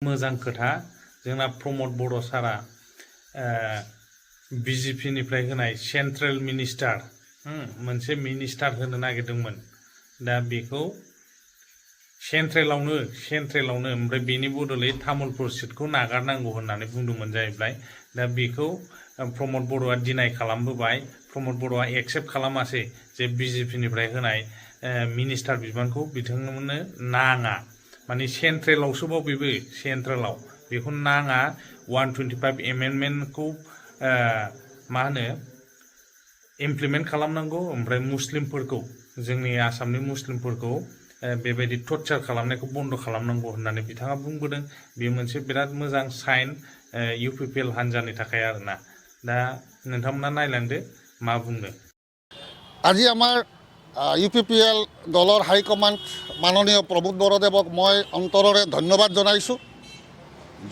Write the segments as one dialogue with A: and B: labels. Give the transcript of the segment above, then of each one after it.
A: मोजां खोथा जोंना प्रमद बर' सारा बिजेपि निफ्राय होनाय सेन्ट्रेल मिनिस्टार मोनसे मिनिस्टार होनो नागिरदोंमोन दा बेखौ सेन्ट्रेलावनो ओमफ्राय बेनि बदलै तामुलपुर सिटखौ नागारनांगौ होननानै बुंदोंमोन जाहैबाय दा बेखौ प्रमद बर'आ डिनाय खालामबोबाय प्रमद बर'आ एक्सेप्ट खालामासै जे बिजेपि निफ्राय होनाय मिनिस्टार बिबानखौ बिथांमोननो नाङा माने सेन्ट्रेलावसोबाव बेबो सेन्ट्रेलाव बेखौ नाङा 125 एमेन्डमेन्टखौ मा होनो इमप्लिमेन्ट खालामनांगौ ओमफ्राय मुस्लिमफोरखौ जोंनि आसामनि मुस्लिमफोरखौ बेबायदि टर्चार खालामनायखौ बन्द खालामनांगौ होननानै बिथाङा बुंबोदों बेयो मोनसे बिराद मोजां साइन इउपिपिएल हान्जानि थाखाय आरोना दा नोंथांमोना नायलांदो मा बुंदों
B: আজি আমাৰ ইউপিপিএল দলৰ হাইকমাণ্ড মাননীয় প্ৰমোদ বৰদেৱক মই অন্তৰেৰে ধন্যবাদ জনাইছোঁ।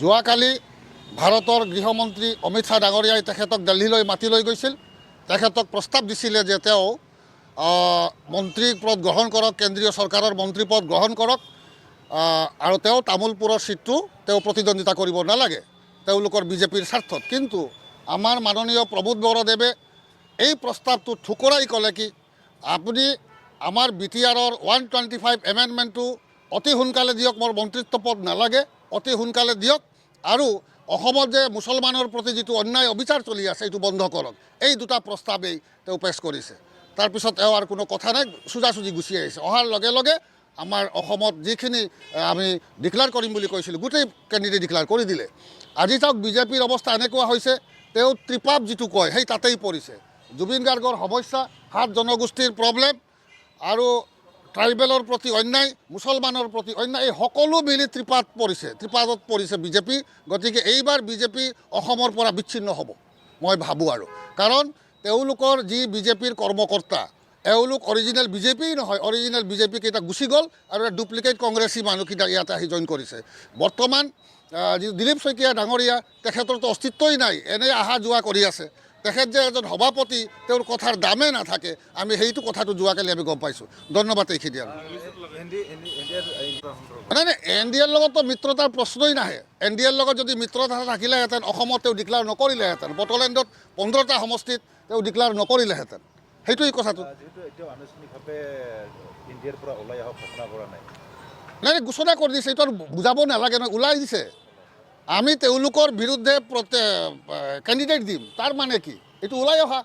B: যোৱাকালি ভাৰতৰ গৃহমন্ত্ৰী অমিত শ্বাহ ডাঙৰীয়াই তেখেতক দিল্লীলৈ মাতি লৈ গৈছিল। তেখেতক প্ৰস্তাৱ দিছিলে যে তেওঁ মন্ত্ৰী পদ গ্ৰহণ কৰক, কেন্দ্ৰীয় চৰকাৰৰ মন্ত্ৰী পদ গ্ৰহণ কৰক আৰু তেওঁ তামুলপুৰৰ সিটটো তেওঁ প্ৰতিদ্বন্দ্বিতা কৰিব নালাগে তেওঁলোকৰ বিজেপিৰ স্বাৰ্থত। কিন্তু আমাৰ মাননীয় প্ৰমোদ বৰদেৱে এই প্ৰস্তাৱটো ঠুকৰাই ক'লে কি আপুনি আমাৰ বিটিআৰৰ 125 এমেণ্ডমেণ্টটো অতি সোনকালে দিয়ক, মোৰ মন্ত্ৰিত্ব পদ নালাগে, অতি সোনকালে দিয়ক আৰু অসমত যে মুছলমানৰ প্ৰতি যিটো অন্যায় অবিচাৰ চলি আছে এইটো বন্ধ কৰক। এই দুটা প্ৰস্তাৱেই তেওঁ পেছ কৰিছে। তাৰপিছত তেওঁ আৰু কোনো কথা নাই, সোজাসুজি গুচি আহিছে। অহাৰ লগে লগে আমাৰ অসমত যিখিনি আমি ডিক্লেয়াৰ কৰিম বুলি কৈছিলোঁ গোটেই কেণ্ডিডেট ডিক্লেয়াৰ কৰি দিলে। আজি চাওক বিজেপিৰ অৱস্থা এনেকুৱা হৈছে তেওঁ ত্ৰিপাপ যিটো কয় সেই তাতেই পৰিছে। জুবিন গাৰ্গৰ সমস্যা, 7 জনগোষ্ঠীৰ প্ৰব্লেম আৰু ট্ৰাইবেলৰ প্ৰতি অন্যায়, মুছলমানৰ প্ৰতি অন্যায়, এই সকলো মিলি ত্ৰিপাতত পৰিছে বিজেপি। গতিকে এইবাৰ বিজেপি অসমৰ পৰা বিচ্ছিন্ন হ'ব মই ভাবোঁ আৰু কাৰণ তেওঁলোকৰ যি বিজেপিৰ কৰ্মকৰ্তা এওঁলোক অৰিজিনেল বিজেপিয়েই নহয়, অৰিজিনেল বিজেপি কেইটা গুচি গ'ল আৰু ডুপ্লিকেট কংগ্ৰেছী মানুহকেইটা ইয়াতে আহি জইন কৰিছে। বৰ্তমান যি দিলীপ শইকীয়া ডাঙৰীয়া তেখেতৰতো অস্তিত্বই নাই, এনেই অহা যোৱা কৰি আছে। তেখেত যে এজন সভাপতি তেওঁৰ কথাৰ দামে নাথাকে, আমি সেইটো কথাটো যোৱাকালি আমি গম পাইছোঁ। ধন্যবাদ এইখিনি আৰু নাই নাই এন ডি এৰ লগততো মিত্ৰতাৰ প্ৰশ্নই নাহে। এন ডি এৰ লগত যদি মিত্ৰতা থাকিলেহেঁতেন অসমত তেওঁ ডিক্লেয়াৰ নকৰিলেহেঁতেন, বড়োলেণ্ডত 15টা সমষ্টিত তেওঁ ডিক্লেয়াৰ নকৰিলেহেঁতেন। সেইটোৱেই কথাটো। নাই নাই ঘোষণা কৰি দিছে, এইটো আৰু বুজাব নালাগে নহয়, ওলাই দিছে। আমি তেওঁলোকৰ বিৰুদ্ধে কেণ্ডিডেট দিম তাৰ মানে কি এইটো ওলাই অহা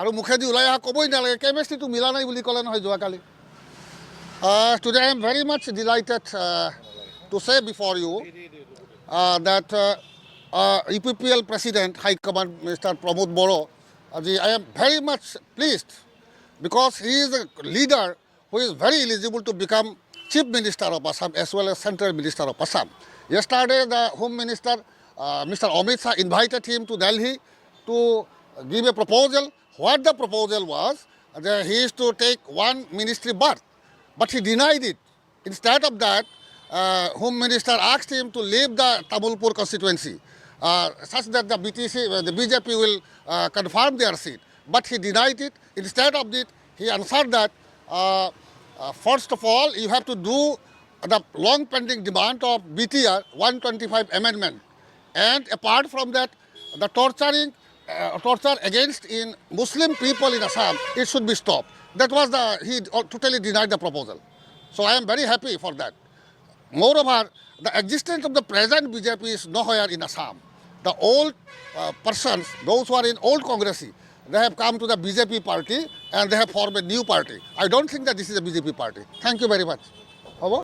B: আৰু মুখেদি ওলাই অহা ক'বই নালাগে। কেমেষ্ট্ৰিটো মিলা নাই বুলি ক'লে নহয় যোৱাকালি। Today I am very much delighted to say before you that UPPL President High Command Mr. Pramod Boro, I am very much pleased because he is a leader who is very eligible to become Chief Minister of Assam as well as Central Minister of Assam. Yesterday the Home Minister Mr. Amit Shah invited him to Delhi to give a proposal. What the proposal was that he is to take one ministry berth, but he denied it. Instead of that, Home Minister asked him to leave the Tamulpur constituency such that the BJP will confirm their seat. But he denied it. Instead of it, he answered that first of all, you have to do the long pending demand of BTR 125 amendment. And apart from that, the torture against in Muslim people in Assam, it should be stopped. That was he totally denied the proposal. So I am very happy for that. Moreover, the existence of the present BJP is nowhere in Assam. The old persons, those who are in old Congress, they have come to the BJP party and they have formed a new party. I don't think that this is a BJP party. Thank you very much.